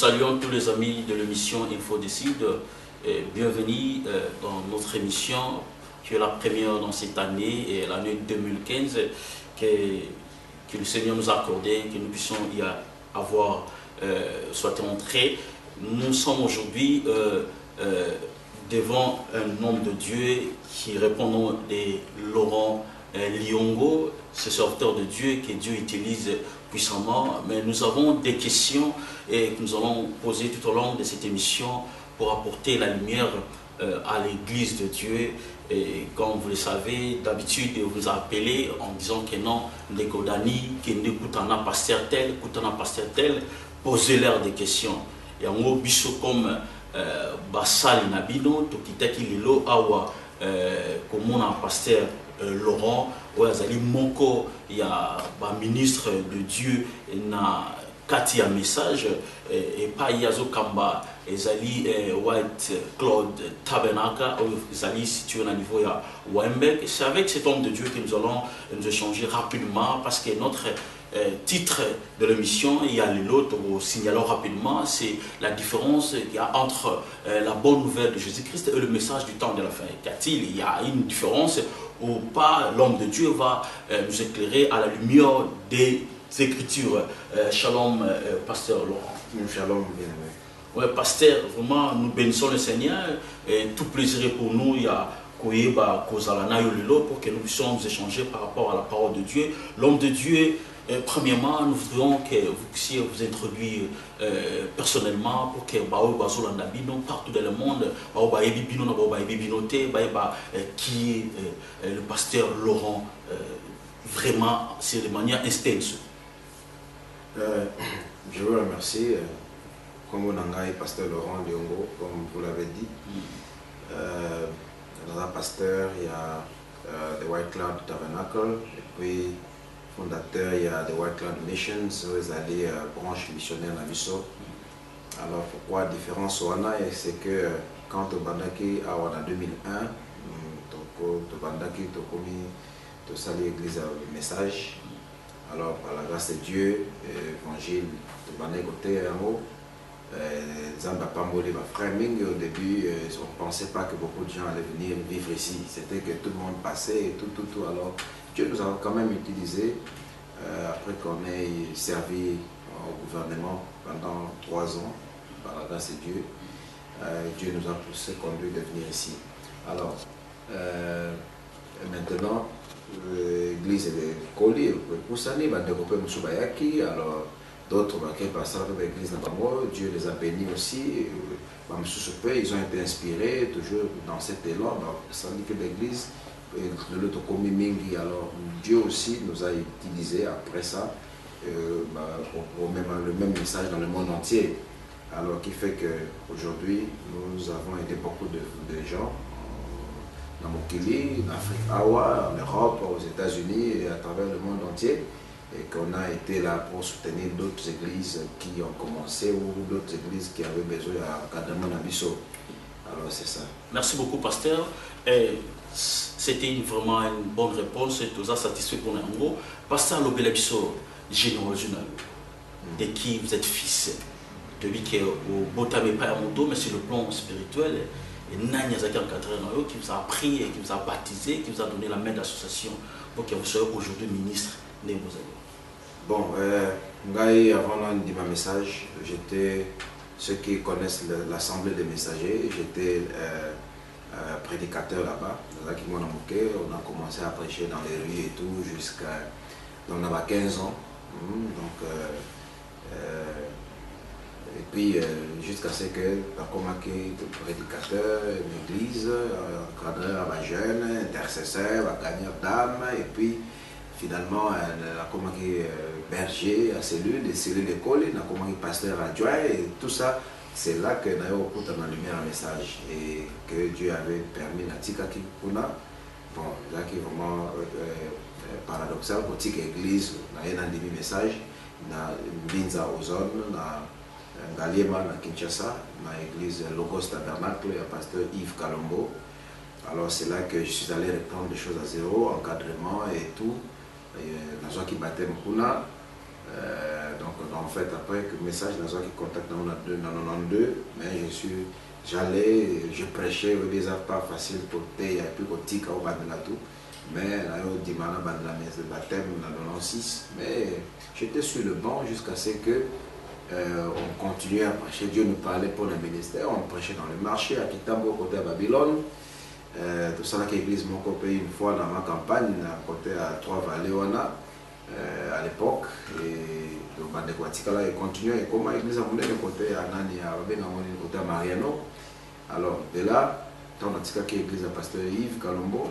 saluons tous les amis de l'émission Info Décide. Bienvenue dans notre émission qui est la première dans cette année, et l'année 2015, que le Seigneur nous a accordé, que nous puissions y avoir soit entré. Nous sommes aujourd'hui devant un homme de Dieu qui répond au nom de Laurent Liongo, ce serviteur de Dieu que Dieu utilise puissamment. Mais nous avons des questions et que nous allons poser tout au long de cette émission pour apporter la lumière à l'église de Dieu. Et comme vous le savez, d'habitude vous appelez en disant que non, Nekodani, que n'écoutana pasteur tel, posez-leur des questions. Et en gros, biso comme Basali Nabino, Tokitaki Lilo Awa, comme mon pasteur Laurent, Oazali Moko, il y a un ministre de Dieu, na Kati a message, et pas Yazo Kamba, Ezali White Claude Tabenaka, Ezali situé au niveau de Wembeck. C'est avec cet homme de Dieu que nous allons nous échanger rapidement, parce que notre titre de l'émission, il y a l'autre, signalons rapidement, c'est la différence qu'il y a entre la bonne nouvelle de Jésus-Christ et le message du temps de la fin. Qu'a-t-il? Il y a une différence où pas l'homme de Dieu va nous éclairer à la lumière des Écritures. Shalom, pasteur Laurent. Shalom, bien. Ouais, pasteur, vraiment, nous bénissons le Seigneur. Et tout plaisir pour nous, il y a pour que nous puissions nous échanger par rapport à la parole de Dieu. L'homme de Dieu, premièrement, nous voudrions que vous puissiez vous introduire personnellement pour que partout dans le monde, qui est le pasteur Laurent, vraiment, c'est de manière intense. Je vous remercie. Comme on a pasteur Laurent Liongo, comme vous l'avez dit. Dans un pasteur, il y a The White Cloud Tabernacle, et puis fondateur, il y a The White Cloud Missions, vous allez branche missionnaire Nabiso. Alors pourquoi la différence c'est que quand au Bandaki en 2001, au Bandaki tu salues l'église avec le message. Alors par la grâce de Dieu, l'évangile de Bandaki côté en haut. Au début, on ne pensait pas que beaucoup de gens allaient venir vivre ici. C'était que tout le monde passait et tout. Alors, Dieu nous a quand même utilisé, après qu'on ait servi au gouvernement pendant 3 ans, par la grâce de Dieu. Dieu nous a poussé, conduit de venir ici. Alors, maintenant, l'église est collée, Poussani, Moussoubayaki, alors. D'autres qui passent à l'église de Dieu les a bénis aussi. Ils ont été inspirés toujours dans cet élan. Ça dit que l'église, alors Dieu aussi nous a utilisés après ça pour le même message dans le monde entier. Alors qui fait qu'aujourd'hui, nous avons aidé beaucoup de gens dans Mokili, en Afrique, Awa, en Europe, aux États-Unis et à travers le monde entier. Et qu'on a été là pour soutenir d'autres églises qui ont commencé ou d'autres églises qui avaient besoin d'encadrement Nabiso. Alors c'est ça. Merci beaucoup, pasteur. C'était vraiment une bonne réponse et tout ça satisfait pour nous. Pasteur Lobelabiso, général, de qui vous êtes fils, de lui qui est au Botame Payamoto, mais sur le plan spirituel, et Nanya Zaki encadré qui vous a appris, qui vous a baptisé, qui vous a donné la main d'association pour que vous soyez aujourd'hui ministre. Bon, avant de dire ma message, j'étais, ceux qui connaissent l'Assemblée des messagers, j'étais prédicateur là-bas, on a commencé à prêcher dans les rues et tout, jusqu'à, on avait 15 ans, donc, et puis jusqu'à ce que j'ai prédicateur, une église, encadreur à jeunes, intercesseur, à gagneur d'âme, et puis finalement, on a commencé berger à cellule, des cellules d'école, on a commencé pasteur adjoint, et tout ça, c'est là que nous avons mis en lumière un message et que Dieu avait permis à Tikaki Puna. Bon, là qui est vraiment paradoxal, pour Tika Église, on a un demi-message, on a Binza Ozone, on a Galiema, à Kinshasa, on a l'église Logos Tabernacle, il y a pasteur Yves Kalombo. Alors c'est là que je suis allé reprendre des choses à zéro, encadrement et tout. Dans qui battait Mukuna, Donc en fait, après que le message dans qui contacte dans 92, mais j'allais, je prêchais, des pas facile pour et puis pour tika au bas de la tout. Mais là, il y a le baptême dans 96. Mais j'étais sur le banc jusqu'à ce que on continuait à prêcher. Dieu nous parlait pour le ministère. On prêchait dans le marché à Kitambo, côté à Babylone. Tout ça, l'église m'a coupé une fois dans ma campagne, à côté à Trois-Vallées, à l'époque. Et le Bandequatika là, il continuait. Et comment l'église a monté le côté à Nani, à côté à Mariano. Alors, de là, quand on a dit que l'église a pasteur Yves Kalombo,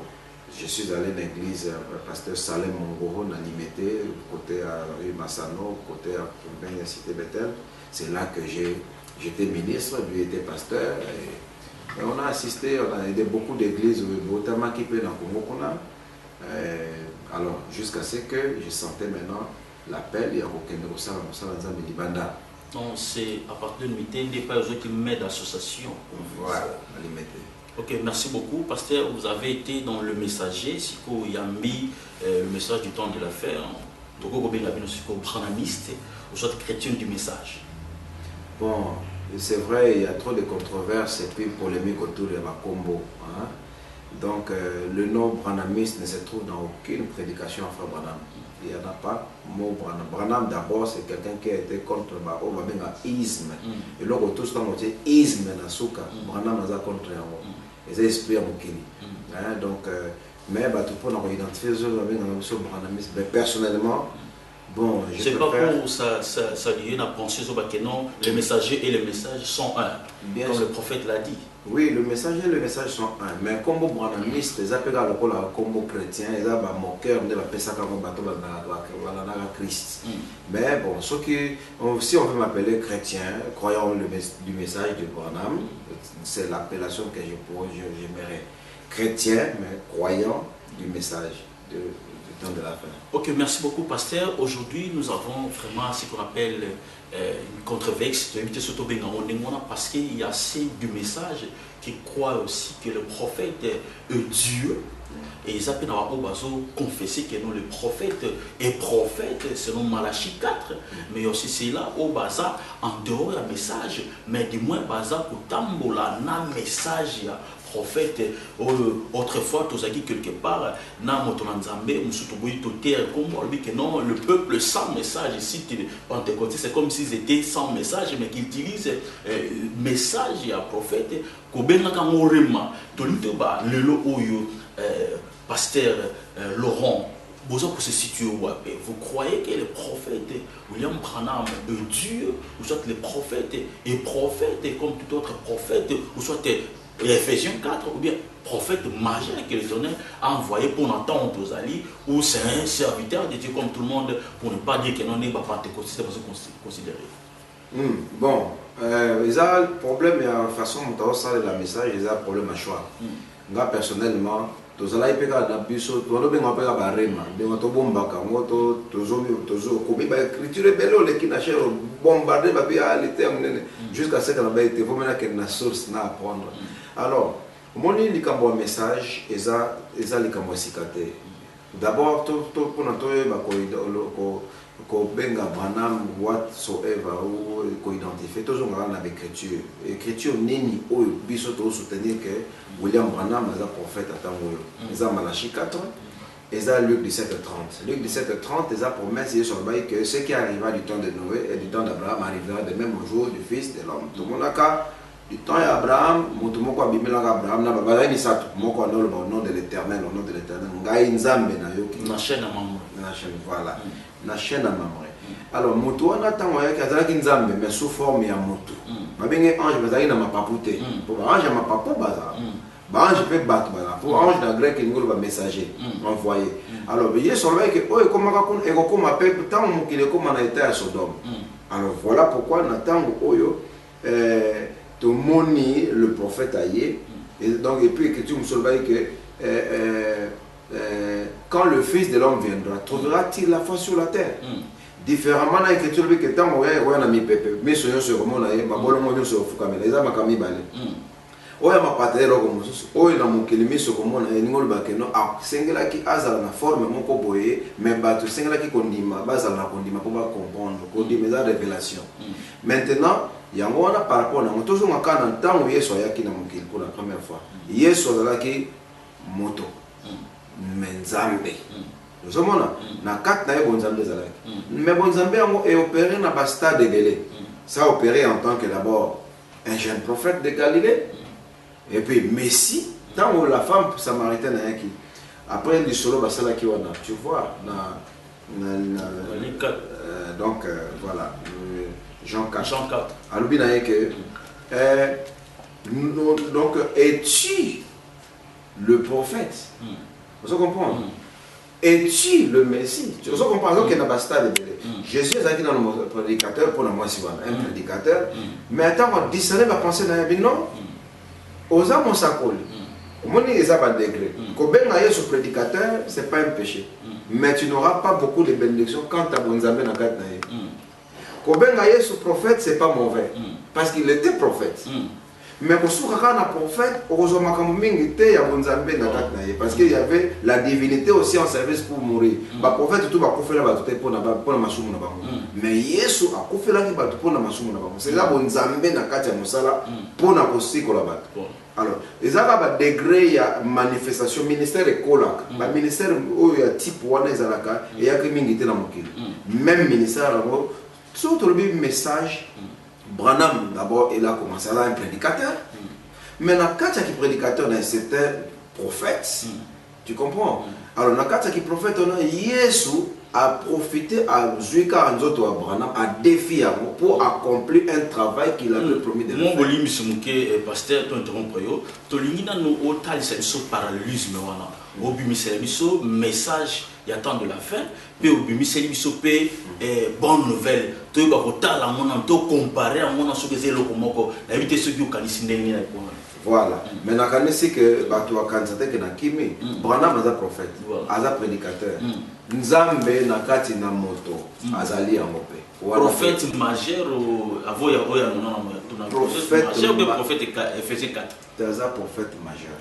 je suis allé dans l'église pasteur Salem Mongoro, dans Limité, côté à rue Massano, côté à la cité Bethel. C'est là que j'étais ministre, lui était pasteur. Et on a assisté, on a aidé beaucoup d'églises, notamment qui peut dans le Congo. Alors, jusqu'à ce que je sentais maintenant l'appel, il y a aucun de ça dans le Libanda. Donc, c'est à partir de l'unité, il n'y a pas besoin qui met d'association. Voilà, à Limité. Ok, merci beaucoup. Pasteur, vous avez été dans le messager, si vous avez mis le message du temps de l'affaire, donc vous avez été branamiste, vous êtes chrétien du message. Bon, c'est vrai, il y a trop de controverses et puis polémiques autour de Makombo. Hein? Donc, le nom branamiste ne se trouve dans aucune prédication en frère Branham. Il n'y en a pas. Mot Branham. Branham d'abord, c'est quelqu'un qui a été contre l'isme. Et là, tout ce qu'on dit, isme, Branham a contre les esprits à Mokini. Donc, mais tout pour identifier ce branamisme. Mais personnellement, bon, je c'est pas pour ça lier à penser que non, les messagers et les messages sont un. Bien comme sûr. Le prophète l'a dit. Oui, le messager et le message sont un. Mais comme branamiste, ils appellent comme chrétien, ils ont mon cœur de la personne comme bateau dans Christ. Mais bon, si on veut m'appeler chrétien, croyant du message de Branham, c'est l'appellation que j'aimerais. Chrétien, mais croyant du message du temps de la fin. Ok, merci beaucoup, pasteur. Aujourd'hui, nous avons vraiment ce qu'on appelle une controverse parce qu'il y a ceux du message qui croient aussi que le prophète est Dieu. Et ils appellent à confesser que non, le prophète est prophète, selon Malachie 4. Mais aussi c'est là au Baza, en dehors du message, mais du moins Baza pour tambola na message prophète. Autrefois, tous aquí quelque part, na motonanzambe, musutoboyi toter comme que non, le peuple sans message ici, Pentecôtiste, c'est comme s'ils étaient sans message, mais qu'ils utilisent message à prophète. Kobenga kamorema, tolite ba lelo oyo. Pasteur Laurent, pour se situer où vous croyez que le prophète William Branham est Dieu, ou soit le prophète est prophète comme tout autre prophète, ou soit Ephésiens 4, ou bien prophète majeur que l'Éternel a envoyé pour entendre aux alliés, ou c'est un serviteur de Dieu comme tout le monde, pour ne pas dire que non n'est pas pentecôtiste, c'est pour se considérer. Bon, il y a un problème, il y a une façon dont ça le message, il y a un problème à choix. Moi personnellement, tous les pays dans biso, tout le monde appelle à Rema, donc tout bon baka, moto, toujours, comme il y a écriture belle, les qui n'achètent bombarder, jusqu'à ce que la bête, il faut maintenant qu'il y ait une source à apprendre. Alors, mon il y a un message, et ça, il y a un cicaté. D'abord, tout pour nous, ko benga Branham whatsoever ou ko identifier toujours dans l'écriture. L'écriture nini oyo biso to soutenir que William Branham est un prophète à tangoyo. Ils ont Malachie 4 et ça Luc 17:30. Luc 17:30 ils ont promesse sur le bail que ce qui arrivera du temps de Noé et du temps d'Abraham arrivera de même au jour du fils de l'homme. Tout le monde a du temps d'Abraham, mutumoko abimela Abraham na baba ni satu moko au nom de l'Éternel, au nom de l'Éternel. Ngai nzambe na yoki na chaîne à maman. Na chaîne voilà. Na chaîne à maman. Alors mutu wana tango yake azalaki nzambe mais sous forme ya mutu. Babenge ange bazali na mapapute. Pour ange mapapu baza. Ba ange peut battre bala. Pour ange dans grec il ngolo ba messager envoyé. Alors il est sur le que oh comment kakon eko koma peuple tango mukile koma na état à Sodome. Alors voilà pourquoi na tango oyo to moni le prophète aïe et donc et puis écriture sur le que quand le fils de l'homme viendra trouvera-t-il la foi sur la terre? Différemment dans l'écriture que tant on a mis pépé mais soyons sur mon aïe ma bonne mono sur fukamela ils a makami balé oya mapatele loko mosusu oyo na mokili miso komona eningo bakeno asengelaki azala na forme moko boye mais bato sengelaki kondima bazala na kondima po bacomprendre kondima eza révélation maintenant yango wana par rapport nango tozonga kaka na ntango yesu ayaki na mokili pour la première fois yesu azalaki moto mais nzambe ozomona na kati na ye bonzambe ezalaki mais bonzambe yango eopéré na bastade ebele ça opéré en tant que d'abord un jeune prophète de Galilée et puis Messie tant la femme samaritaine qui après le solo basala qui wana tu vois donc voilà Jean 4 alobi na que donc es-tu le prophète vous comprenez es-tu le Messie tu comprends que na bastade Jésus est dans le prédicateur pour la moi un prédicateur mais attends on discerner va penser dans la non osa mosakoli omoni eza ba degré kobenga yesu prédicateur c'est pas un péché mais tu n'auras pas beaucoup de bénédictions quand ta bonzambe na kati na ye kobenga yesu prophète c'est pas mauvais parce qu'il était prophète mais kosuka kaka na prophète okozwa makambo mingi te ya bonzambe na kati na ye parce qu'il y avait la divinité aussi en service pour mourir baprophète tout bakufela bato te mpona masumu na bango mais yesu akufelaki bato mpona masumu na bango seza bonzambe na kati ya mosala mpona kosikola bato alors ezalaka badegré ya manifestation ministère ekolaka baministère oyo ya type wana ezalaka eyaki mingi te na mokili même ministère yango so tolobi message Branham d'abord il a commencé à un prédicateur mais dans quatre qui prédicateur c'était prophète tu comprends alors dans quatre qui prophète on a Yesu a profité à Zuika Anzoto à Branham à défier pour accomplir un travail qu'il avait promis de faire. Mon bolim Mouké pasteur tu interrompre yo to lingina no otal c'est parallélisme wana obimisela biso message il y a temps de la fin puis obimisela biso pe bonne nouvelle to ba kotala mona to comparer à mona so que c'est lokomoko la vite ceux qui au kanisi ndeni na pona voilà mais na kanisi que bato akansate que na kimi Branham aza prophète aza prédicateur nzambe na kati na moto azali yango pe prophète majeur avoya oya non prophète majeur ou prophète Ephésiens 4 aza prophète majeur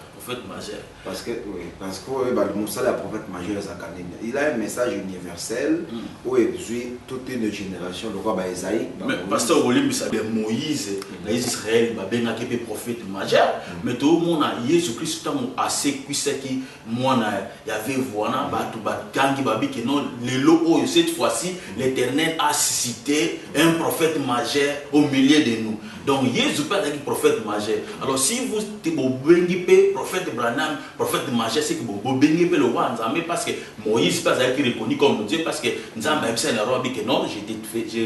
parce que oui parce que le prophète majeur il a un message universel où il suit toute une génération de roi Isaïe mais pasteur Olim ça Moïse les Israël ba benaki pe prophète majeur mais tout le monde a Jésus Christ tant assez cuisse qui moi il y avait voilà batu bakangi babi que non le logo cette fois-ci l'Éternel a suscité un prophète majeur au milieu de nous donc Jésus pas un prophète majeur alors si vous te prophète Branham, prophète majeur, c'est que vous bénissez le roi Nzambe parce que Moïse pas été reconnu comme Dieu parce que Nzambe a dit roi que non, je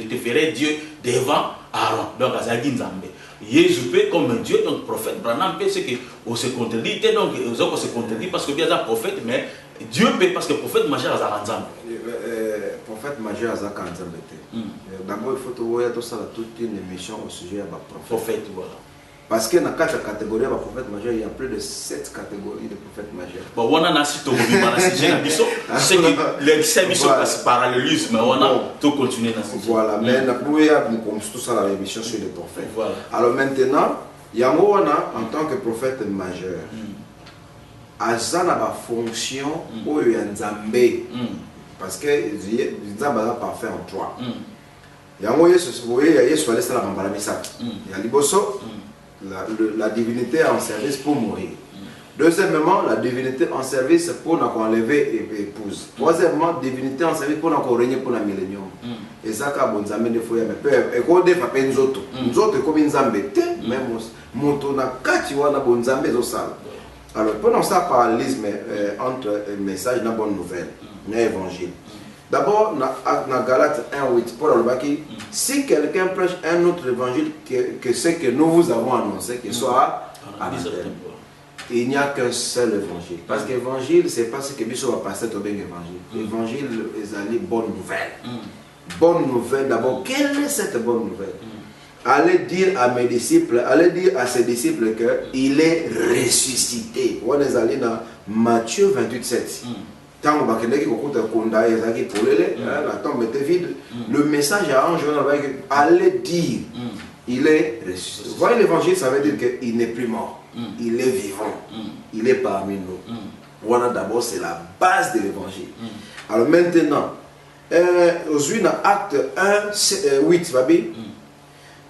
te ferai Dieu devant Aaron. Donc Azagi Nzambe. Jésus peut comme Dieu, donc prophète Branham peut c'est que on se contredit, donc on se contredit parce que bien un prophète, mais Dieu peut parce que prophète majeur a Nzambe. Prophète majeur a Nzambe. D'abord il faut tout ça toute une émission au sujet de prophète voilà. Parce que dans 4 catégories de prophètes majeurs, il y a plus de 7 catégories de prophètes majeurs. Bon, on a cité c'est que les services sont parallélisme, mais on a tout continué dans ce voilà, mais nous avons tout ça la émission sur les prophètes. Voilà. Alors maintenant, il y a en tant que prophète majeur, Azana a fonction où il y a Nzambe. Parce que Nzambe a parfait en 3. Il y a Yesu allait la Bambalamisa. Il y a Liboso. La divinité en service pour mourir. Deuxièmement, la divinité en service pour nous enlever épouse. Troisièmement, divinité en service pour nous régner pour la millénium. Et ça, quand on a des fois, et quand on a fait nous autres, comme une zambette, même moto na kati wana bon zambé zo sala. Alors, pendant ça, parallélisme entre message et bonne nouvelle, l'évangile. D'abord, dans Galates 1:8, Paul a dit si quelqu'un prêche un autre évangile que ce que nous vous avons annoncé, qu'il soit anathème, il n'y a qu'un seul évangile. Parce qu'évangile, c'est pas ce que Bishop va passer au bien évangile. L'évangile est une bonne nouvelle. Bonne nouvelle, d'abord, quelle est cette bonne nouvelle? Allez dire à mes disciples, allez dire à ses disciples qu'il est ressuscité. On est allé dans Matthieu 28:7. Tant que la tombe était vide, le message à Ange allait dire il est ressuscité. Vous voyez l'évangile, ça veut dire qu'il n'est plus mort. il est vivant, il est parmi nous. Voilà, d'abord, c'est la base de l'évangile. Alors maintenant, aujourd'hui, dans Acte 1, 8,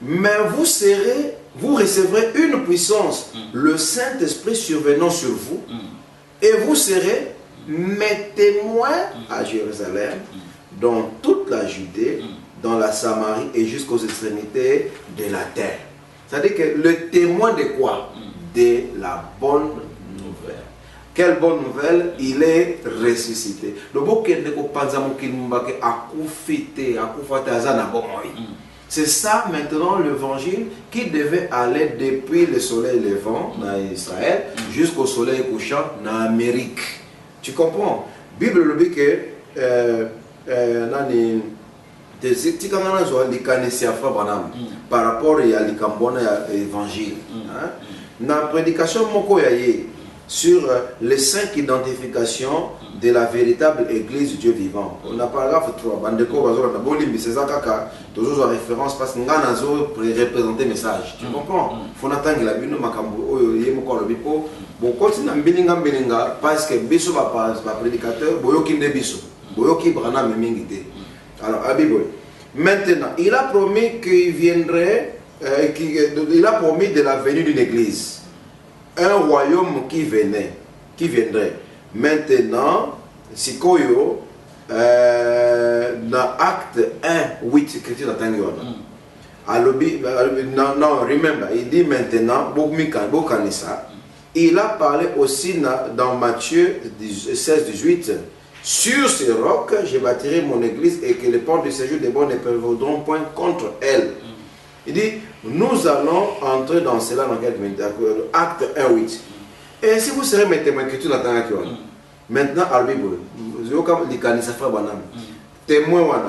mais vous recevrez une puissance, le Saint-Esprit survenant sur vous, et vous serez mes témoins à Jérusalem, dans toute la Judée, dans la Samarie et jusqu'aux extrémités de la terre. C'est-à-dire que le témoin de quoi? De la bonne nouvelle. Quelle bonne nouvelle? Il est ressuscité. C'est ça maintenant l'évangile qui devait aller depuis le soleil levant dans Israël jusqu'au soleil couchant dans l'Amérique. Tu comprends? La Bible le dit que par rapport à l'évangile. Dans la prédication sur les 5 identifications de la véritable église du Dieu vivant. On a paragraphe 3. C'est ça qui toujours référence parce que nous avons représenté le message. Tu comprends? Il faut attendre la Bible. Parce que biso va prédicateur, alors, la Bible. Maintenant, il a promis qu'il viendrait, il a promis de la venue d'une église. Un royaume qui viendrait. Maintenant, Sikoyo, dans Acte 1, 8, écriture d'Atangyon. Non, remember, il dit maintenant, il a parlé aussi dans Matthieu 16, 18. Sur ce roc, je bâtirai mon église et que les portes du séjour des bons ne prévaudront point contre elle. Il dit, nous allons entrer dans cela dans quelques minutes. Acte 1, 8. Et si vous serez mes témoins, maintenant, à la Bible, témoin,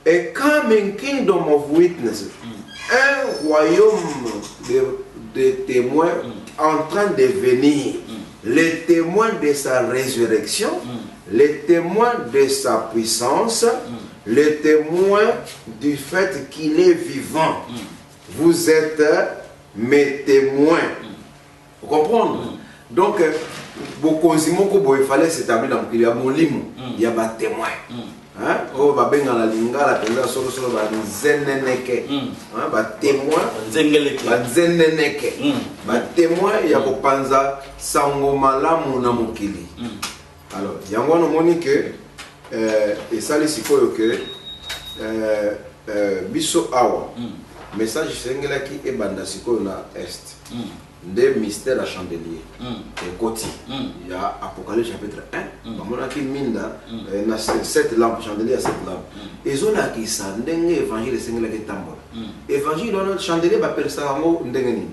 et comme un kingdom of witnesses, un royaume de témoins en train de venir, les témoins de sa résurrection, les témoins de sa puissance, les témoins du fait qu'il est vivant. Vous êtes mes témoins. Vous comprenez? Donc, il fallait s'établir dans il y a mon limo, il y a des témoins. Oh, va bien dans la lingala, la solo solo va zeneneke. Ba témoin, ba zeneneke. Ba témoin ya ko panza sango malamu na mokili. Alors, yango no moni que et ça les sikoyo que biso awa message sengela ki e banda sikoyo na est. Des mystères à chandelier. Et côté, il y a Apocalypse chapitre 1. On a qui minda, il y a 7 lampes, chandelier à 7 lampes. Et ils ont qui ça, n'engagé évangile sengela qui tambour. Évangile, on a chandelier, va faire ça, on n'engagé.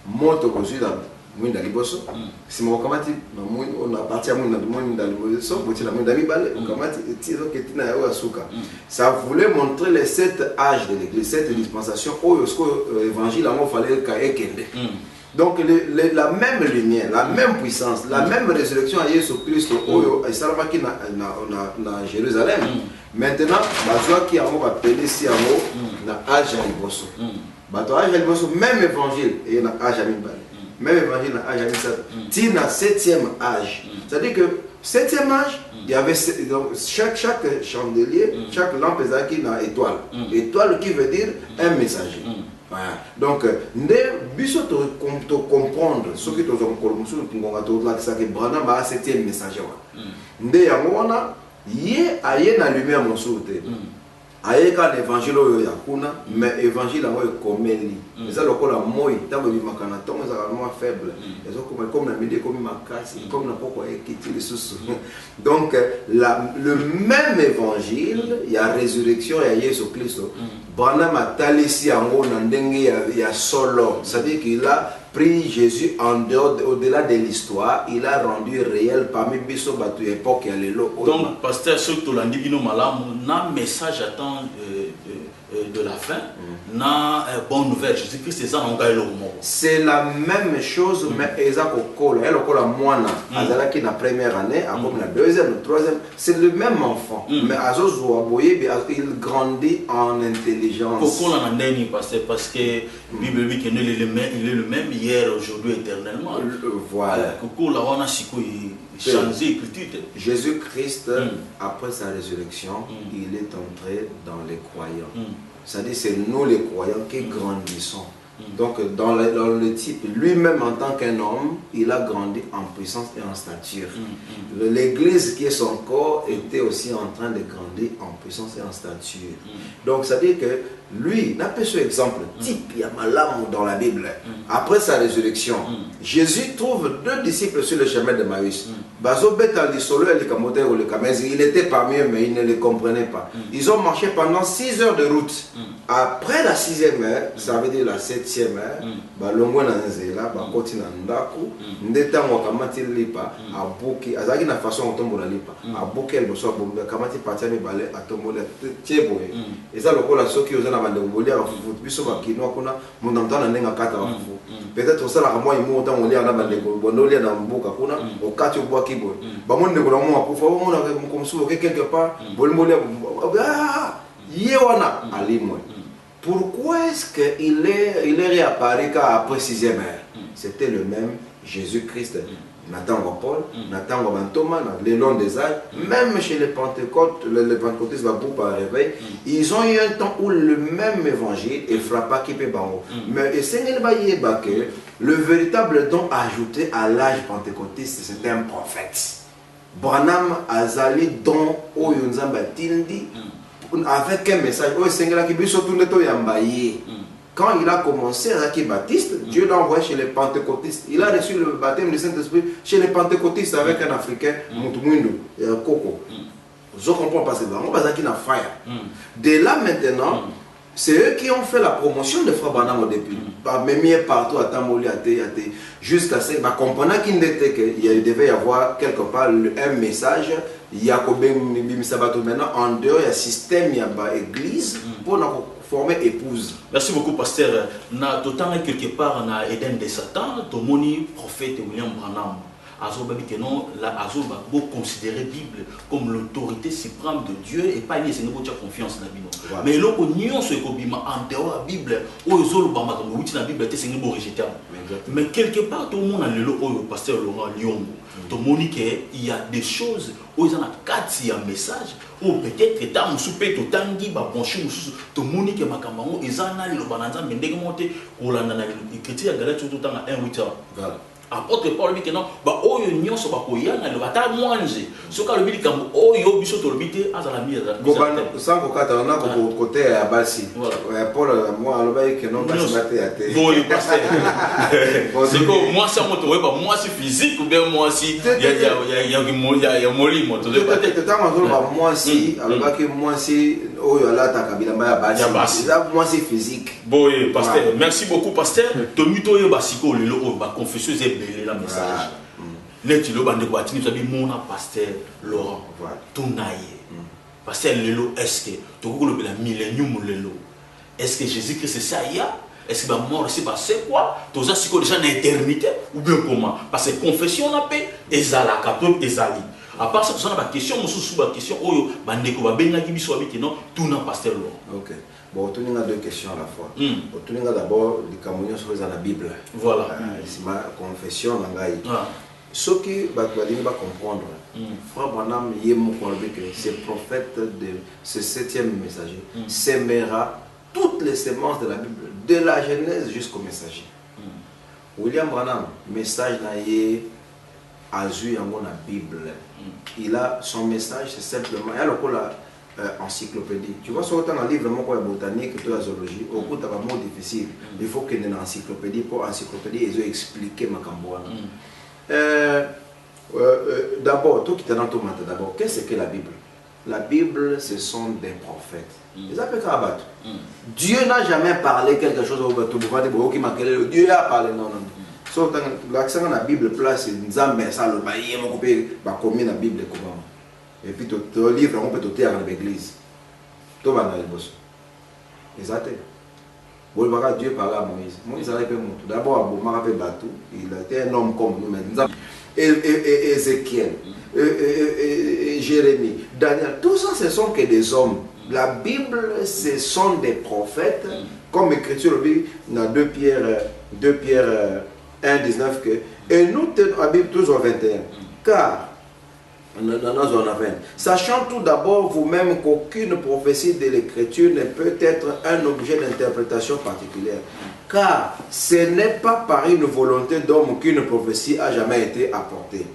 Moto conçu dans Mwinda Liboso. Si mon kamati, on a parti à Mwinda Liboso, on a Mwinda Libale, on kamati, tiro que tina yawa suka. Ça voulait montrer les 7 âges de l'église, 7 dispensations. Oh, évangile, il fallait qu'il y ait. Donc la même lumière, la même puissance, la même résurrection à Jésus-Christ, et ça va qui na Jérusalem. Maintenant, bazoa qui a appelé si amo na âge à Liboso. Bato âge à Liboso, même évangile et na âge à Mibale. Même évangile na âge à Mibale. Tina 7e âge. C'est-à-dire que 7e âge, il y avait chaque chandelier, chaque lampe qui na étoile. Étoile qui veut dire un messager. Voilà. Donc, nous devons comprendre ce que nous avons compris, c'est que Branham a 7e messager. Nous devons la lumière mon souté. Aïe quand l'évangile mais l'évangile est comme lui. Mais ça le cola moi, tant que makana, tant que ça moins faible. Comme la midi, comme ma casse, comme la pourquoi quitter les sous. Donc le même évangile, il y a résurrection, il y a Jésus Christ. Branham a talisi en haut n'andenge il y a solo. C'est-à-dire qu'il a pris Jésus en dehors, au-delà de l'histoire, il a rendu réel parmi biso batu époque et le lot. Donc pasteur surtout l'andibino malam, n'a message attend de la fin, na bonne nouvelle, Jésus-Christ est en c'est la même chose, mais Eza Kokola, elle Kokola Moana, Azala qui la première année, comme la deuxième, la troisième, c'est le même enfant, mais Azozo Aboye, il grandit en intelligence. Kokola Nandeni, parce que la Bible dit qu'il est le même hier, aujourd'hui, éternellement. Voilà. Kokola, on a changé l'écriture. Jésus-Christ, après sa résurrection, il est entré dans les croyants. C'est-à-dire c'est nous les croyants qui grandissons. Donc dans le type, lui-même en tant qu'un homme, il a grandi en puissance et en stature. L'église qui est son corps était aussi en train de grandir en puissance et en stature. Donc ça veut dire que lui, n'a pas ce exemple type, il y a Malam dans la Bible. Après sa résurrection, Jésus trouve deux disciples sur le chemin de Maïs. Il était parmi eux, mais ils ne les comprenaient pas. Ils ont marché pendant 6 heures de route. Après la 6e heure, ça veut dire la 7e heure, balongo na nzela, bakoti na ndaku, ndeta wakamati lipa, abuki, azaki na façon otombo na lipa, abuki el boso bombe, kamati patia mi bale atombo na tieboye. Eza lokola soki oza na bande bolia fufu, biso bakino kuna mundamtana nenga kata fufu. Peut-être ça la moi imu otan olia na bande bonolia na mbuka kuna, okati obwa kiboy. Bamonde ko na mo akufa, mo na komsu quelque part, bolimolia yewana alimwe. Pourquoi est-ce qu'il est réapparu après 6e heure? C'était le même Jésus-Christ. Nathan Paul, Nathan Thomas, le long des âges, même chez les Pentecôtes, les Pentecôtistes, par réveil, ils ont eu un temps où le même évangile est frappé qui peut bango. Mais le véritable don ajouté à l'âge pentecôtiste, c'était un prophète. Branham Azali don Oyunzamba Tildi. Avec un message, quand il a commencé à être baptiste, Dieu l'a envoyé chez les pentecôtistes. Il a reçu le baptême du Saint-Esprit chez les pentecôtistes avec un Africain, Moutoumouindou, Koko. Je comprends pas, c'est vraiment pas qui n'a fire. De là maintenant, c'est eux qui ont fait la promotion de Frère Branham au début. Même partout à Tamoli, jusqu'à ce qu'on comprenne qu'il devait y avoir quelque part un message. Il y a maintenant en dehors, il y a un système, il y a une église pour former épouse. Merci beaucoup, pasteur. Na d'autant quelque part na Eden de Satan, Tomoni prophète William Branham. Azor babi que non, la Azor va considérer Bible comme l'autorité suprême de Dieu et pas ni c'est une confiance na bino. Mais l'on union ce kobima en dehors la Bible, o ezolo bamba comme outil la Bible c'est une rejeter. Mais quelque part tout le monde a le pasteur Laurent Lyongo. Tout le monde il y a des choses où ils ont un message ou peut-être dans mon souper tout tangi ba bonché tout le monde qui ma kambango ils ont le bananza mais dès que monter ou la nana écriture à galette tout le temps à 1-8 heures. Apôtre Paul dit que non, bah oh yo nyon so ba koyana le bata mwanze. So ka le bi kambo oh yo biso to le bité azala mi sans kokata on a côté à Bassi. Paul moi le bail que non ba maté à té. Bon il passe. C'est que moi ça moto ouais ba moi c'est physique ou bien moi si il y a moli moto de pas. Peut-être tant moi si alors que moi si oh yo là ta kabila ba Bassi. Moi c'est physique. Bon pasteur, merci beaucoup pasteur. To mito yo basiko le lo ba confession la message. Net lo bande ko atini sabi mona pasteur Laurent. Tunaye. Pasteur lelo est-ce que to ko le millénium lelo. Est-ce que Jésus-Christ c'est ça ya? Est-ce que ba mort c'est c'est quoi? To za siko déjà na éternité ou bien comment? Parce que confession na paix ezala katop ezali. À part ça on a ba question musu sous ba question oyo bande ko ba benga biso abi que non tout na pasteur Laurent. OK. Bon, on a deux questions à la fois. On a d'abord les communions sur la Bible. Voilà. C'est ma confession. Ce qui va comprendre, Frère Branham, ce prophète de ce 7e messager sèmera toutes les semences de la Bible, de la Genèse jusqu'au messager. William Branham, message naïe, Azu Yango na Bible. Il a son message, c'est simplement. Il y a le encyclopédie. Tu vois, sur un livre vraiment botanique, la zoologie, au coup, tu as un mot difficile. Il faut qu'il y ait une encyclopédie. Pour encyclopédie, ils ont expliqué ma camboine. D'abord, tout qui est dans ton matin, d'abord, qu'est-ce que la Bible? La Bible, ce sont des prophètes. Ils appellent Karabat. Dieu n'a jamais parlé quelque chose au bateau. Dieu a parlé, non, non. So, l'accent dans la Bible, place, Nzambe, ça, le baillet, mon copain, va communier la Bible, comment? Et puis, ton livre, on peut te taire dans l'église. Tout va dans le boss. Exactement. Dieu parlait à Moïse. Moïse avait fait tout. D'abord, il était un homme comme nous maintenant. Ézéchiel, Jérémie, Daniel, tout ça, ce sont que des hommes. La Bible, ce sont des prophètes, comme l'écriture dit dans 2 Pierre 1, 19, que, et nous tenons la Bible toujours 21, car, sachant tout d'abord vous-même qu'aucune prophétie de l'écriture ne peut être un objet d'interprétation particulière, car ce n'est pas par une volonté d'homme qu'une prophétie a jamais été apportée,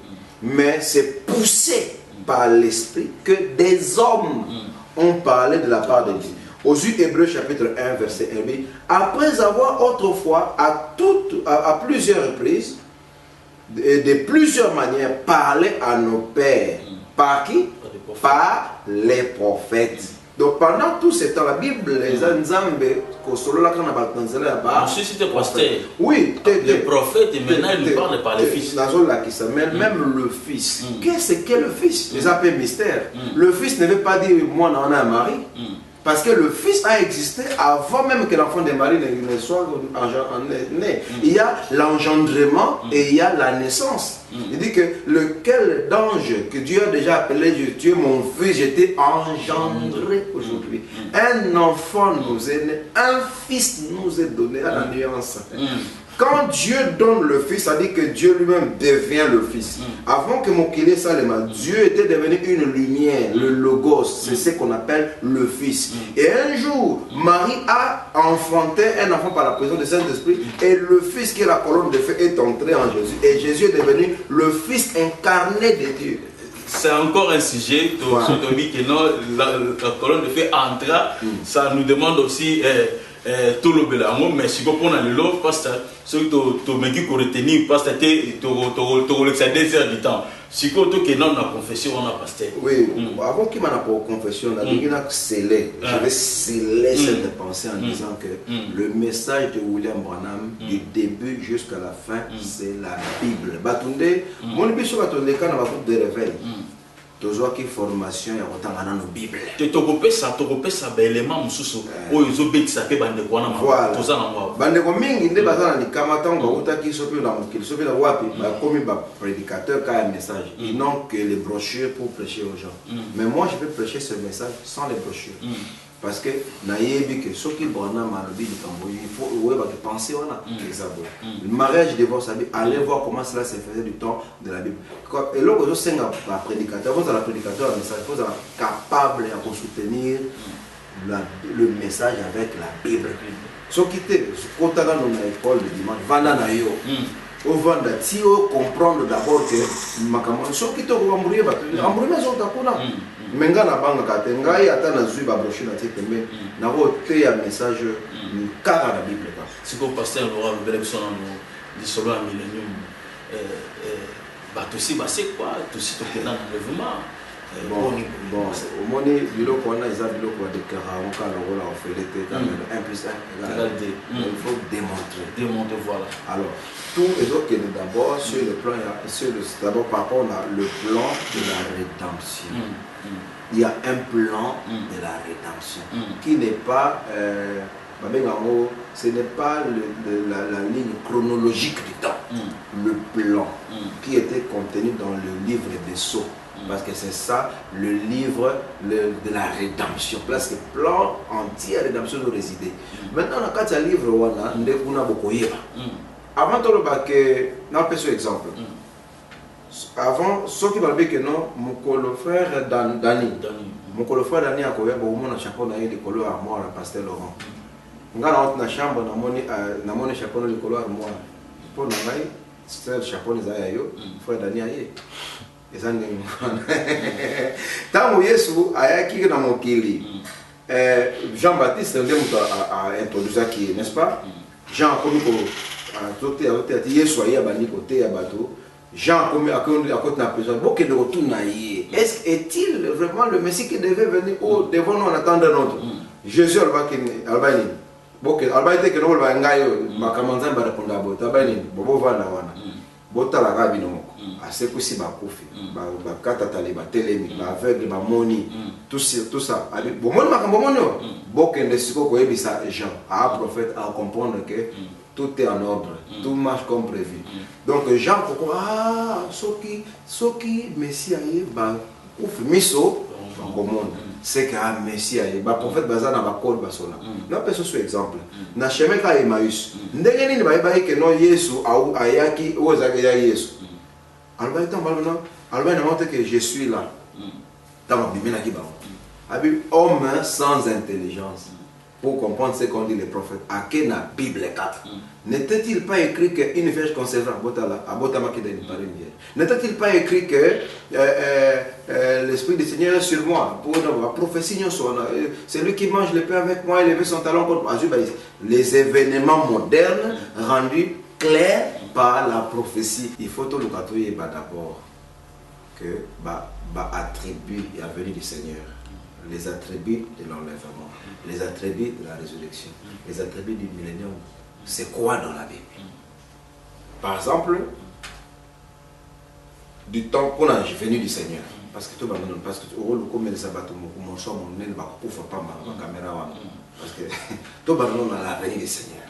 mais c'est poussé par l'esprit que des hommes ont parlé de la part de Dieu. Aux Hébreux chapitre 1 verset 1, après avoir autrefois à plusieurs reprises de plusieurs manières parlé à nos pères. Par qui? Par les prophètes. Donc pendant tout ce temps, la Bible, les Nzambe, oui, les prophètes, et maintenant ils nous parlent par les fils. Même le fils. Qu'est-ce qu'est le fils? Les appels mystères. Le fils ne veut pas dire moi on a un mari. Parce que le fils a existé avant même que l'enfant de Marie ne soit né. Il y a l'engendrement et il y a la naissance. Il dit que lequel d'ange que Dieu a déjà appelé, tu es mon fils, je t'ai engendré aujourd'hui. Un enfant nous est né, un fils nous est donné à la nuance. Quand Dieu donne le Fils, ça dit que Dieu lui-même devient le Fils. Avant que Mokile Salema, Dieu était devenu une lumière, le Logos, c'est ce qu'on appelle le Fils. Et un jour, Marie a enfanté un enfant par la présence du Saint-Esprit, et le Fils qui est la colonne de feu est entré en Jésus. Et Jésus est devenu le Fils incarné de Dieu. C'est encore un sujet, que non, la colonne de feu entra, ça nous demande aussi... tout le bélango, mais si vous prenez le lot, parce que ceux qui ont retenu, parce que tu as 2 heures du temps. Si vous avez une confession, on a pasteur. Oui, avant qu'il m'en a pas confession, je vais sceller cette pensée en disant que le message de William Branham, du début jusqu'à la fin, c'est la Bible. Batunde, mon bicho batunde quand on va faire des réveils. Toujours qui formation ya kotanga na Bible. Te tokopesa ba élément mususu oyo zobetisa pe bande kwana ma toza na mwa. Bande ko mingi nde bazana ni kamata ngo utaki sopi na mukili sopi na wapi ba komi ba prédicateur ka message. Ils n'ont que les brochures pour prêcher aux gens. Mais moi je peux prêcher ce message sans les brochures. Parce que naïebi que ceux qui Branham malobi il faut penser on a le mariage divorce allez voir comment cela se faisait du temps de la Bible. Et là quand c'est un prédicateur, vous la prédicateur message, vous êtes capable de soutenir le message avec la Bible. Ceux qui étaient quand dans l'école de dimanche vanda na yo au vanda si on comprendre d'abord que makambo ceux qui te vont mourir mais on takuna menga na banga kate ngai ata na zui ba brochure na tete mais na ro te ya message kara na Bible ka siko pasteur Laurent Belebson no di solo a millennium ba to si ba c'est quoi to si to kena na mouvement bon au moni biloko wana eza biloko ya déclaration ka lokola on fait l'été quand même 1 plus 1 égale 2 il faut démontrer voilà. Alors tout est ok d'abord sur le plan d'abord par rapport à le plan de la rédemption. Il y a un plan de la rédemption qui n'est pas ce n'est pas la ligne chronologique du temps, le plan qui était contenu dans le livre des Sceaux. Parce que c'est ça le livre de la rédemption. Parce que le plan entier de la rédemption doit résider. Maintenant, quand il y a un livre, on a beaucoup de avant de le on peut un exemple. Avant, ceux qui m'ont dit que non, mon frère Dani, mon frère Dani a couvert beaucoup de chapeau dans les couleurs armoire à Pasteur Laurent. On a dans la chambre, on a mon chapeau dans les couleurs armoire. Pour nous, c'est le chapeau des aïeux, frère Dani aïe. Et ça n'est pas. Tant que Yesu a écrit dans mon kili, Jean-Baptiste a introduit ça qui, n'est-ce pas? Jean comme Yesu a bani côté à bateau. Jean comme à côté de la prison. Beaucoup de retour naïe. Est-il vraiment le Messie qui devait venir ou devons nous en attendre un autre? Jésus albani. Beaucoup albani que nous va ngayo makamanza ba répondre à bota albani bobo vana wana. Bota la gabi non. Assez que si ba kufi ba kata tali ba telemi ba aveugle ba moni tout ça. Bon, moi, je suis Jean, un prophète, à comprendre que tout est en ordre, tout marche comme prévu. Donc, Jean, ce qui Messie a miso c'est qu'un Messie a prophète baza na bakol basona. Na peso sur exemple. Na chemin ka Emmaüs. Ndenge nini ba que non Yesu ayaki ozaki ya Yesu. Alors il montre que je suis là. Dans la Bible, il y a homme sans intelligence. Pour comprendre ce qu'ont dit les prophètes, à quelle la Bible 4 n'était-il pas écrit qu'une vierge concevra n'était-il pas écrit que l'Esprit du Seigneur est sur moi pour la prophétie, c'est lui qui mange le pain avec moi et lève son talon contre moi. Les événements modernes rendus clairs par la prophétie. Il faut tout le catouiller d'abord que attribut à venir du Seigneur. Les attributs de l'enlèvement, les attributs de la résurrection, les attributs du millénium. C'est quoi dans la Bible? Par exemple, du temps qu'on a venu du Seigneur. Parce que tout le monde, parce que comme les sabbats, mon son, mon nez, ma caméra, parce que tout le monde a la venue du Seigneur.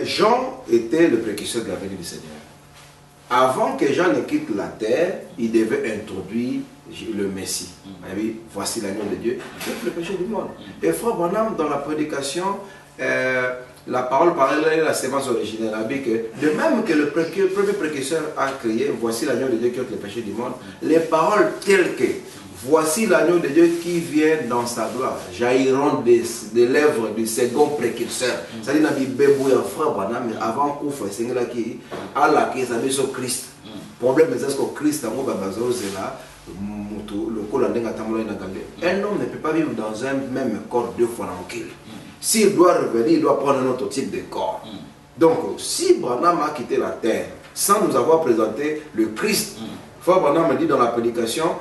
Jean était le précurseur de la venue du Seigneur. Avant que Jean ne quitte la terre, il devait introduire le Messie. Voici l'agneau de Dieu, qui ôte le péché du monde. Et Frère Branham, dans la prédication, la parole parlait de la sémence originelle. De même que le premier précurseur a crié, voici l'agneau de Dieu qui ôte le péché du monde, les paroles telles que voici l'agneau de Dieu qui vient dans sa gloire jailliront des lèvres du second précurseur. C'est-à-dire que Frère Branham, avant qu'on fasse qui Allah qui est sur Christ. Le problème c'est que Christ a un homme ne peut pas vivre dans un même corps deux fois dans le. S'il doit revenir, il doit prendre un autre type de corps. Donc, si Branham a quitté la terre sans nous avoir présenté le Christ, Frère Branham dit dans la prédication,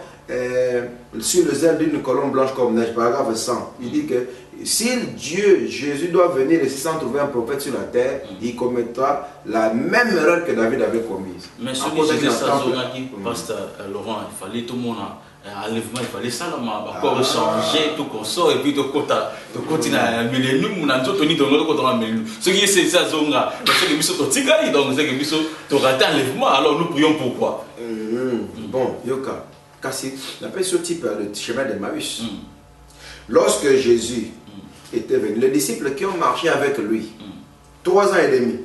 sur les ailes d'une colombe blanche comme neige, paragraphe 100, il dit que si Dieu, Jésus doit venir et sans trouver un prophète sur la terre, il commettra la même erreur que David avait commise. Mais ce que j'ai dit, Pasteur Laurent, il fallait tout le monde enlèvement, il fallait ça, encore changer, tout qu'on sort, et puis tout continuer à millénium, on a tout tenu dans notre côté en millénium. Ce qui est ça, zonga, c'est que nous sommes tigaï, donc c'est que nous sommes raté enlèvement, alors nous prions pourquoi. Bon, Yoka, Kassi, on appelle ce type le chemin d'Emmaüs. Lorsque Jésus était venu, les disciples qui ont marché avec lui, 3 ans et demi,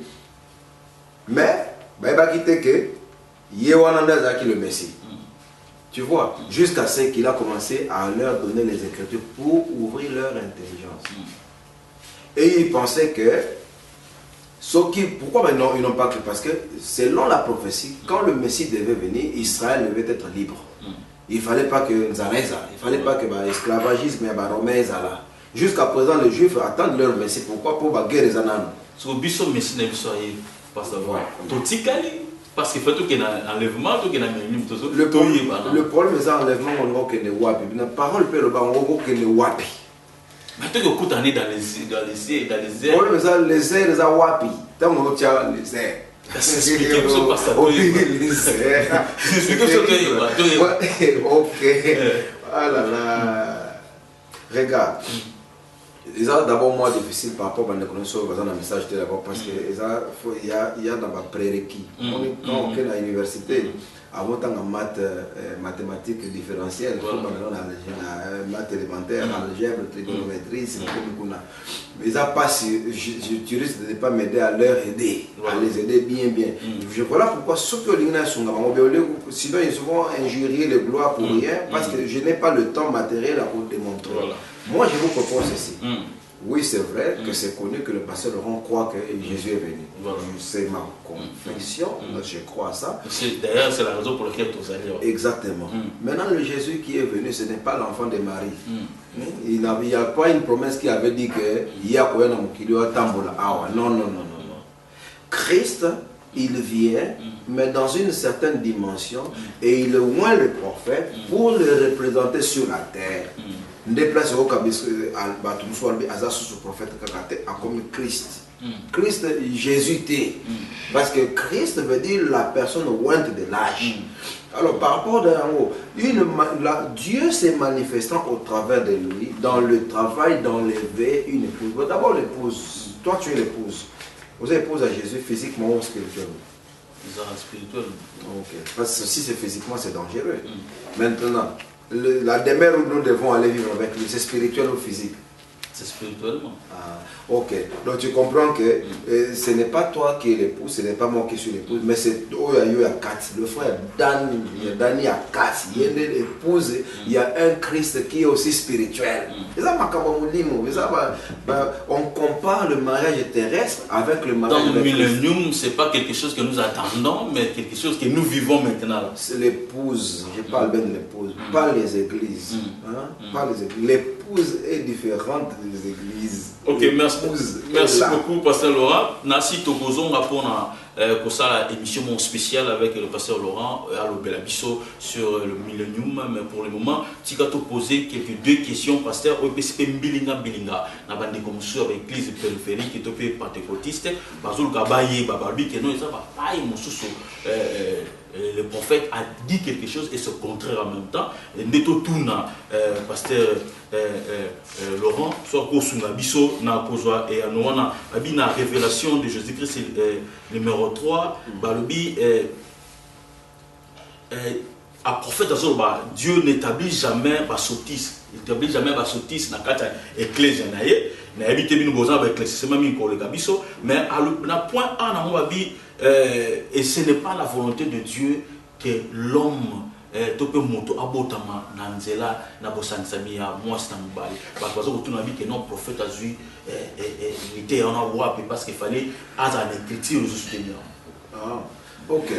mais, il va quitter que Yewananda Zaki le Messie. Tu vois, jusqu'à ce qu'il a commencé à leur donner les Écritures pour ouvrir leur intelligence. Et ils pensaient que, pourquoi maintenant ils n'ont pas cru? Parce que selon la prophétie, quand le Messie devait venir, Israël devait être libre. Il ne fallait pas que Nzareza, il ne fallait pas que l'esclavagisme et le romain là. Jusqu'à présent, les Juifs attendent leur Messie. Pourquoi? Pour la guerre des ananas. Ce que le Messie n'est pas savoir. Parce qu'il faut tout qu'il y ait un enlèvement, tout qu'il y ait un millénium. Le problème c'est l'enlèvement, on a que wapi. La parole peut le bango que le wapi. Mais tu es dans les airs. Le problème c'est les airs, les wapi. Tant qu'on tient les airs. C'est ce que ça passe. C'est que ça. Ok. Ah là là. Regarde. C'est d'abord moins difficile par rapport à la connaissance de message d'abord parce qu'il y a dans ma prérequis. Quand on est à l'université, avant tant en maths, mathématiques différentielles, maths élémentaires, algèbre, trigonométrie, c'est comme mais ça passe, tu risques de ne pas m'aider à leur aider, à les aider bien. Voilà pourquoi ceux qui ont sinon ils vont injurier les gloires pour rien parce que je n'ai pas le temps matériel à vous démontrer. Moi, je vous propose ceci. Oui, c'est vrai que c'est connu que le pasteur Laurent croit que Jésus est venu. C'est ma conviction, je crois à ça. D'ailleurs, c'est la raison pour laquelle tu as dit. Exactement. Maintenant, le Jésus qui est venu, ce n'est pas l'enfant de Marie. Il n'y a pas une promesse qui avait dit qu'il y a un tambola. Non. Christ, il vient, mais dans une certaine dimension, et il oint le prophète pour le représenter sur la terre. Déplace au prophète comme Christ. Christ, Jésus t'est. Parce que Christ veut dire la personne ointe de l'âge. Alors, par rapport à Dieu s'est manifestant au travers de lui, dans le travail d'enlever une épouse. D'abord, l'épouse. Toi, tu es l'épouse. Vous êtes épouse à Jésus physiquement ou spirituellement? Spirituel. Ok. Parce que si c'est physiquement, c'est dangereux. Maintenant, la demeure où nous devons aller vivre avec lui, c'est spirituel ou physique? C'est spirituellement. Ah, ok. Donc tu comprends que ce n'est pas toi qui es l'épouse, ce n'est pas moi qui suis l'épouse, mais c'est le frère Dani a 4. Il y a une épouse, il y a un Christ qui est aussi spirituel. On compare le mariage terrestre avec le mariage dans le millénium, ce n'est pas quelque chose que nous attendons, mais quelque chose que nous vivons maintenant. C'est l'épouse, je parle bien de l'épouse, pas les églises. Pas les églises. L'épouse est différente des églises. Ok, merci beaucoup, Pasteur Laurent. Merci Togozon pour la émission spéciale avec le Pasteur Laurent à l'Obelabiso sur le millénium. Mais pour le moment, tu vas te poser deux questions, Pasteur. OPCP Mbilinga Bilinga, na bande comme sur l'église périphérique qui est pentecôtiste. Bazul Gabaye, Bababi, qui non, ça va pas, le prophète a dit quelque chose et ce contraire en même temps. Neto Tuna, Pasteur Laurent, soit Kosunga Biso, na Kozwa et Anoana, la révélation de Jésus-Christ numéro 3, Balobi, à prophète Azorba, Dieu n'établit jamais la sottise. Il n'établit jamais la sottise dans l'église. Il n'a habité bien besoin avec l'église, c'est même une collègue Biso, mais à le point A, et ce n'est pas la volonté de Dieu que l'homme tope moto abotama nanzela na bosansamia mwasi na mubali parce que non prophète a vu il était en avoir parce qu'il fallait avoir une écriture soutenir. Ah, ok.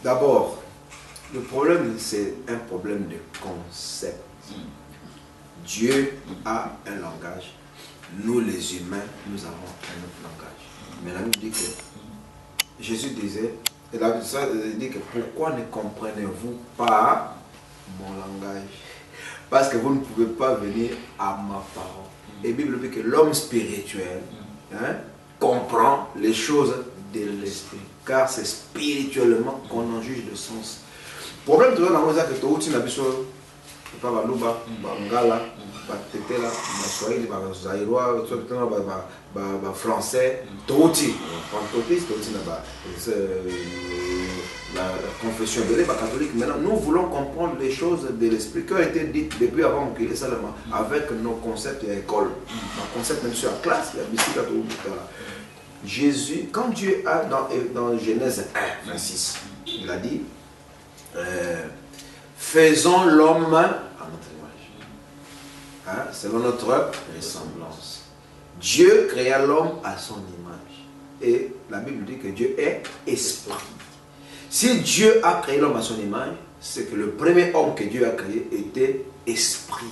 D'abord, le problème c'est un problème de concept. Dieu a un langage. Nous les humains, nous avons un autre langage. Mais la Bible dit que Jésus disait, et la Bible dit que pourquoi ne comprenez-vous pas mon langage? Parce que vous ne pouvez pas venir à ma parole. Et la Bible dit que l'homme spirituel comprend les choses de l'esprit. Car c'est spirituellement qu'on en juge le sens. Le problème de l'homme, c'est que tout le monde pas baluba bangala batetela baswahili bazairwa ba français toti pentecôtiste toti na la confession de l'Église catholique. Maintenant nous voulons comprendre les choses de l'esprit qui ont été dites depuis avant que seulement avec nos concepts et écoles, nos concepts même sur la classe, la mystique à tout. Jésus, quand Dieu a dans Genèse 1 26, il a dit faisons l'homme à notre image, selon notre ressemblance. Dieu créa l'homme à son image. Et la Bible dit que Dieu est esprit. Si Dieu a créé l'homme à son image, c'est que le premier homme que Dieu a créé était esprit.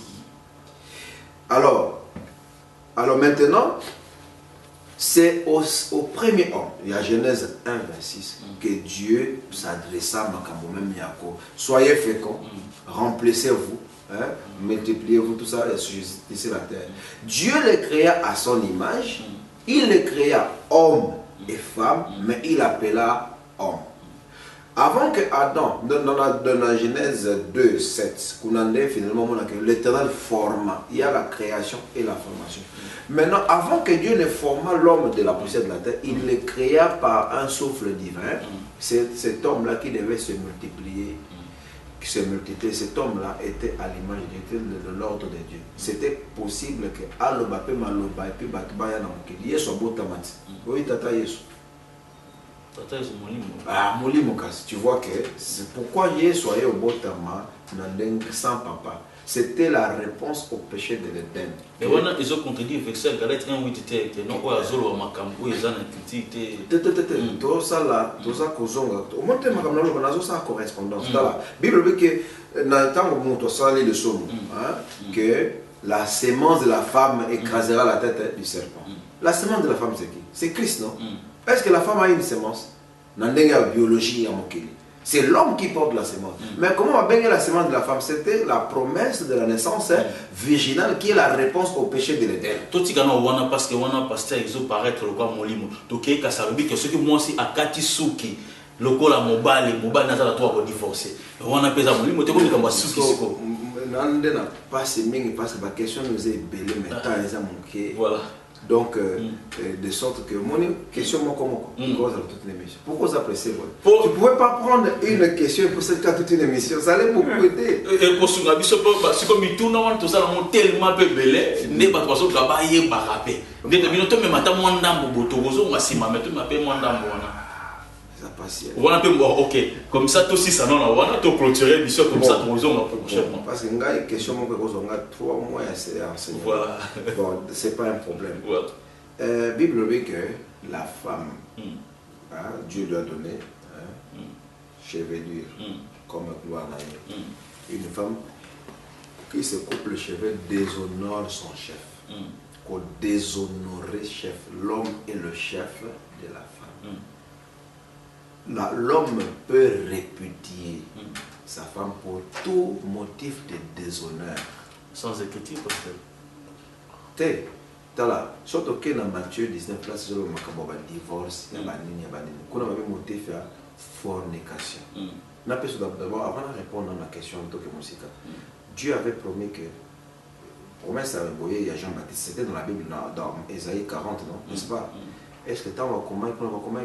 Alors maintenant, c'est au premier homme, il y a Genèse 1, 26, que Dieu s'adressa à même Yako. Soyez féconds, remplissez-vous, multipliez-vous, tout ça, et subissez la terre. Dieu les créa à son image, il les créa homme et femme, mais il appela homme. Avant que Adam, dans la Genèse 2, 7, finalement, l'Éternel forma, il y a la création et la formation. Maintenant, avant que Dieu ne forma l'homme de la poussière de la terre, il le créa par un souffle divin. C'est cet homme-là qui devait se multiplier, cet homme-là était à l'image de Dieu, de l'ordre de Dieu. C'était possible que Aloba pe Maloba et puis Batbaya Namokeli, Yesu Abotamati. Oui, Tata Yesu. Ah, Molimo, tu vois que c'est pourquoi Yesu est au Botama sans papa. C'était la réponse au péché de l'Éden. Mais voilà, ils ont contredit le verset Galate 1:8 non quoi azolo makambo ils ont critique tout ça là tout ça kozonga au moins te makambo na nazo ça correspondance dans la Bible dit que dans temps où on ça les leçons que la sémence de la femme écrasera la tête du serpent. La sémence de la femme c'est qui? C'est Christ, non? Est-ce que la femme a une sémence? Dans la biologie à Mokeli. C'est l'homme qui porte la semence. Mais comment on va baigner la semence de la femme? C'était la promesse de la naissance virginale qui est la réponse au péché de l'Éternel. Tout ce qu'on parce que on a pasteur ils ont paraître le quoi molimo. Donc que ça veut dire que ce que moi aussi à Katisuki le quoi la mobile n'a pas toi pour divorcer. On a pesé molimo te comme comme suki siko. On n'a pas ces mingi parce que la question nous est belle mais tant les a manqué. Voilà. Donc, de sorte que mon question, moi, comment toute une émission. Pourquoi vous appréciez Tu ne pouvais pas prendre une question pour cette toute une émission. Ça allait beaucoup aider. Et pour ce qui est comme il tourne, tout ça, tellement peu belé, n'est pas trop ça, il y a un rapé. Dès que tu me matas, moi, on va s'y mettre, tu m'appelles moi, ça passe. Ok, comme ça, tout si ça non, on a tout clôturé l'émission comme ça, tout raison, parce que il y a une question, moi, on a 3 mois à enseigner. Voilà. Bon, c'est pas un problème. Voilà. Bible dit que la femme, Dieu lui a donné chevelure comme gloire à une femme qui se coupe le cheveu déshonore son chef. Qu'on déshonorer chef. L'homme est le chef de la femme. L'homme peut répudier sa femme pour tout motif de déshonneur. Sans écriture, parce que tala surtout que dans Matthieu 19 là c'est le divorce, il y a un motif de fornication. D'abord avant de répondre à la question de Dieu avait promis que promesse à il y a Jean-Baptiste, c'était dans la Bible dans Ésaïe 40, non, n'est-ce pas? Est-ce que tant que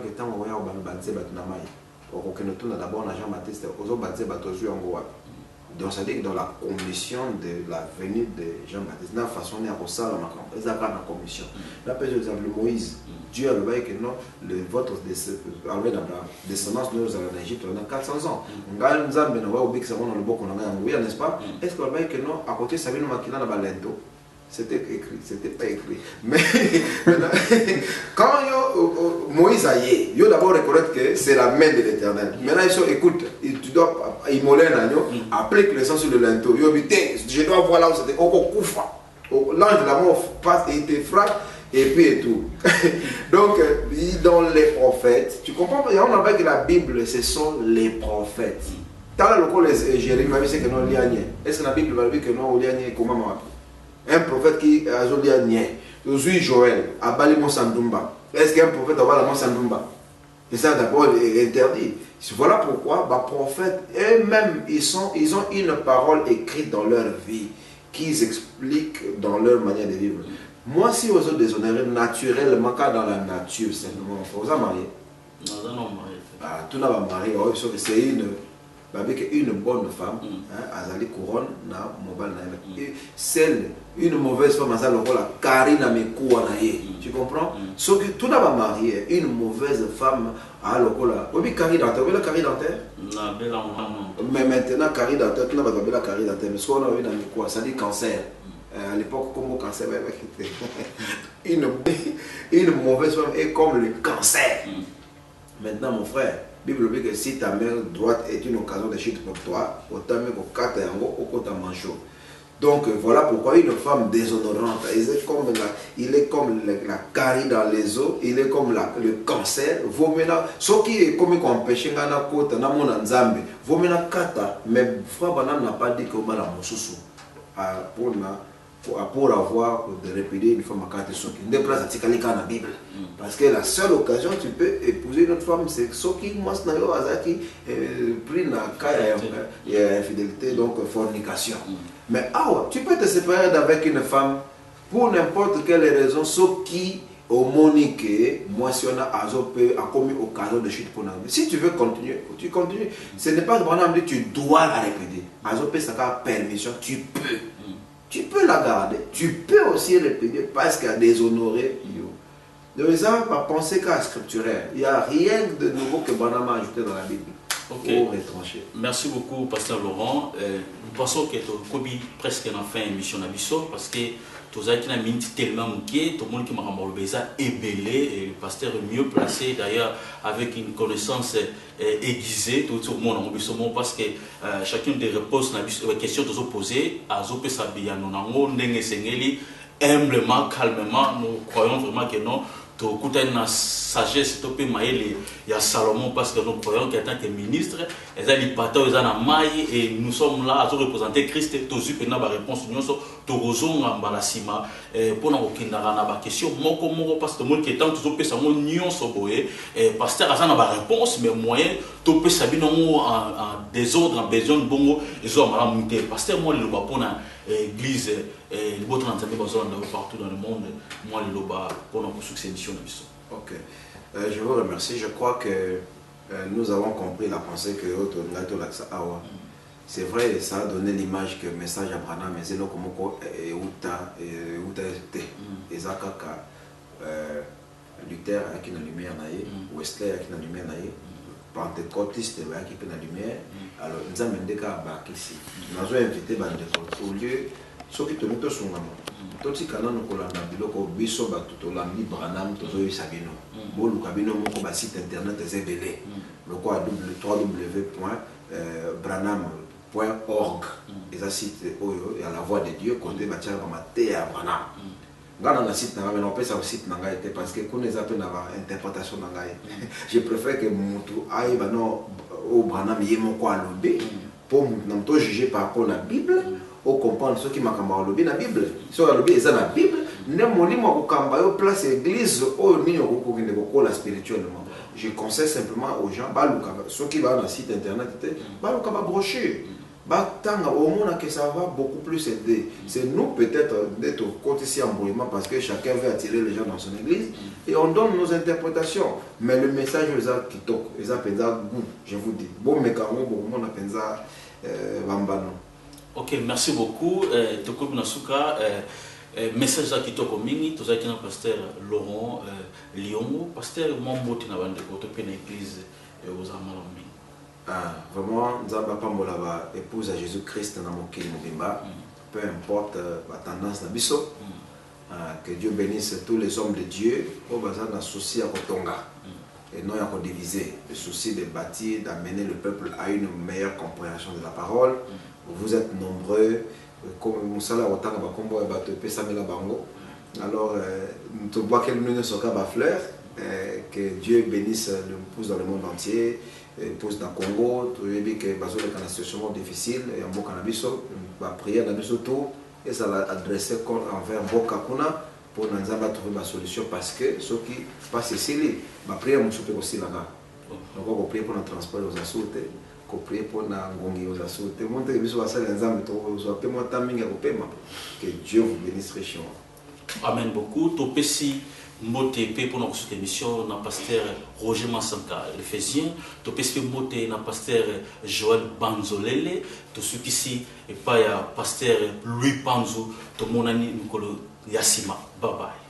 tant on va baptiser batunamai pour que nous tourne d'abord dans Jean-Baptiste aux autres baptisés batozu en Goa. Donc ça dit que dans la commission de la venue de Jean-Baptiste, dans la façon de Rossal, ils avaient la commission. Là, par exemple, Moïse, Dieu a le bail que non, votre descendance nous allons en Égypte pendant 400 ans. Nous avons oublié que ça va dans le bon qu'on a, n'est-ce pas? Est-ce que le bail que non, à côté, ça vient de Makina dans Balento? C'était écrit, c'était pas écrit. Mais quand Moïse a eu, il d'abord reconnaître que c'est la main de l'Éternel. Maintenant, ils sont, écoute, tu dois immoler un agneau, applique le sang sur le linteau. Je dois voir là où c'était. L'ange de la mort passe et te frappe, et puis et tout. Donc, dans les prophètes, tu comprends? On a vu que la Bible, ce sont les prophètes. Dans le cas de Jérémie, c'est que non, est-ce que la Bible va dire que non, comment un prophète qui a dit je suis Joël, à Balimo Sandumba. Est-ce qu'un prophète a Balimo Sandumba? Et ça d'abord est interdit. Voilà pourquoi les prophètes eux-mêmes, ils ont une parole écrite dans leur vie, qu'ils expliquent dans leur manière de vivre. Moi, si vous êtes déshonoré naturellement, car dans la nature, simplement, vous êtes marié? Non, marié. Tout le monde est marié, c'est une bonne femme, Azali couronne na mobile na celle une mauvaise femme Azali la Karina Mekouana. Tu comprends? Sauf que tout d'abord marié, une mauvaise femme à l'okola. Oui, carie dentaire, la carie dentaire. Mais maintenant carie dentaire, tout d'abord la carie dentaire. Mais ce qu'on a vu dans le quoi, ça dit cancer. À l'époque, Congo cancer, une mauvaise femme est comme le cancer. Maintenant, mon frère. La Bible dit que si ta main droite est une occasion de chute pour toi, autant mieux qu'au 4 au côté manchot. Donc voilà pourquoi une femme déshonorante, il est comme la carie dans les os, il est comme le cancer. Vaut maintenant, ce qui est comme empêché ngana kota na mona nzambe, vaut maintenant kata, mais frère Banam n'a pas dit que bala mosusu pour avoir de répudier une femme à 4 soki. Des places à Tikalika dans la Bible. Parce que la seule occasion tu peux épouser une autre femme, c'est soki mas na yo azaki pris na kaya et infidélité, donc fornication. Mais tu peux te séparer d'avec une femme pour n'importe quelle raison, sauf qui au monique, moi si on a commis occasion de chute pour nous. Si tu veux continuer, tu continues. Ce n'est pas que tu dois la répudier. Azopé ça a permission, tu peux. Tu peux la garder, tu peux aussi répudier parce qu'elle a déshonoré. Donc ça, pas penser qu'à scripturaire. Il n'y a rien de nouveau que Banama a ajouté dans la Bible. Pour retrancher. Merci beaucoup, Pasteur Laurent. Nous pensons que tu as presque en fin émission parce que tu as tellement manqué, tout le monde qui m'a remboursé est belé, et le pasteur est mieux placé d'ailleurs avec une connaissance aiguisée, tout le monde parce que chacune des réponses aux questions que vous posées, humblement, calmement, nous croyons vraiment que non, to na sagesse to pe maele ya Salomon parce que nous croyons qu'en tant que ministre ezali pata ezana mai et nous sommes là à représenter Christ tozu pe na ba réponse nyonso to rozonga mbalasima pour na okindara na ba question moko parce que mon qui tant to pe sa mon nyonso boye pasteur azana ba réponse mais moyen to pe sabino en désordre en besoin de bongo ezo mala monter pasteur moi le ba pona église le boto na nzambe bazona partout dans le monde moi le loba pour notre succession. Ok, je vous remercie. Je crois que nous avons compris la pensée que c'est vrai, ça a donné l'image que le message à Branham, mais c'est là comme Uta et Zakaka Luther avec une lumière, Wesley avec une lumière, Pentecôtiste avec une lumière. Alors nous avons des cas ici. Nous avons invité au lieu ceux qui te mettent sur tout ce qu'on a nous colanda biloko biso ba tutolandi Branham tozo sabino bolu kabino moko ba site internet ezebele loko a www.branham.org eza site oyo ya la voix de Dieu côté ba tia ba maté ya Branham ngana na site na ngana opesa site na ngai parce que kuna eza pe na ba interprétation na ngai je préfère que mutu ayi ba no o Branham yemo kwa lobe pour nous to juger par rapport à la Bible au comprendre ce qui m'a cambaré la Bible. Sur la Bible, c'est la Bible. Ne molimo ko cambaré place église au nino ko ko la spirituellement. Je conseille simplement aux gens baluka ceux qui vont dans le site internet baluka ba brochure. Ba tanga au monde que ça va beaucoup plus aider. C'est nous peut-être d'être côté ici en brûlement parce que chacun veut attirer les gens dans son église et on donne nos interprétations. Mais le message aux gens qui toquent, les appellent goût, je vous dis. Bon mécano, bon on appelle ça bambano. Ok, merci beaucoup. Toko Binasuka, message à Kitoko Mingi, tout ça qui est pasteur Laurent Lyon, pasteur Mamboti na bande koto pe na église aux Amalami. Vraiment, Nzamba Pambolaba épouse à Jésus-Christ dans mon Mobimba, peu importe la tendance na biso. Que Dieu bénisse tous les hommes de Dieu au bazar d'un souci à Kotonga et non à diviser. Le souci de bâtir, d'amener le peuple à une meilleure compréhension de la parole. Vous êtes nombreux, comme Moussala Otanga Bakombo et Batope Samela Bango. Alors, nous voyons que nous sommes fleurs, que Dieu bénisse l'épouse dans le monde entier, l'épouse dans le Congo, tu as vu que Bazo est une situation difficile, et en Boka Nabiso, va prier Nabiso tout, et ça l'a adressé envers Boka Kuna pour nous trouver la solution parce que ceux qui passent ici, va prier mon souper aussi là-bas. Donc, on va prier pour le transport aux assoutes. Que Dieu vous bénisse richement. Amen beaucoup. Topesi mote pour notre émission na pasteur Roger Massanka l'Ephésien. Topesi mote na pasteur Joël Banzolele. Tout ce qui ici et pas ya pasteur Louis Panzo. Tout mon ami Nicolo Yassima. Bye bye.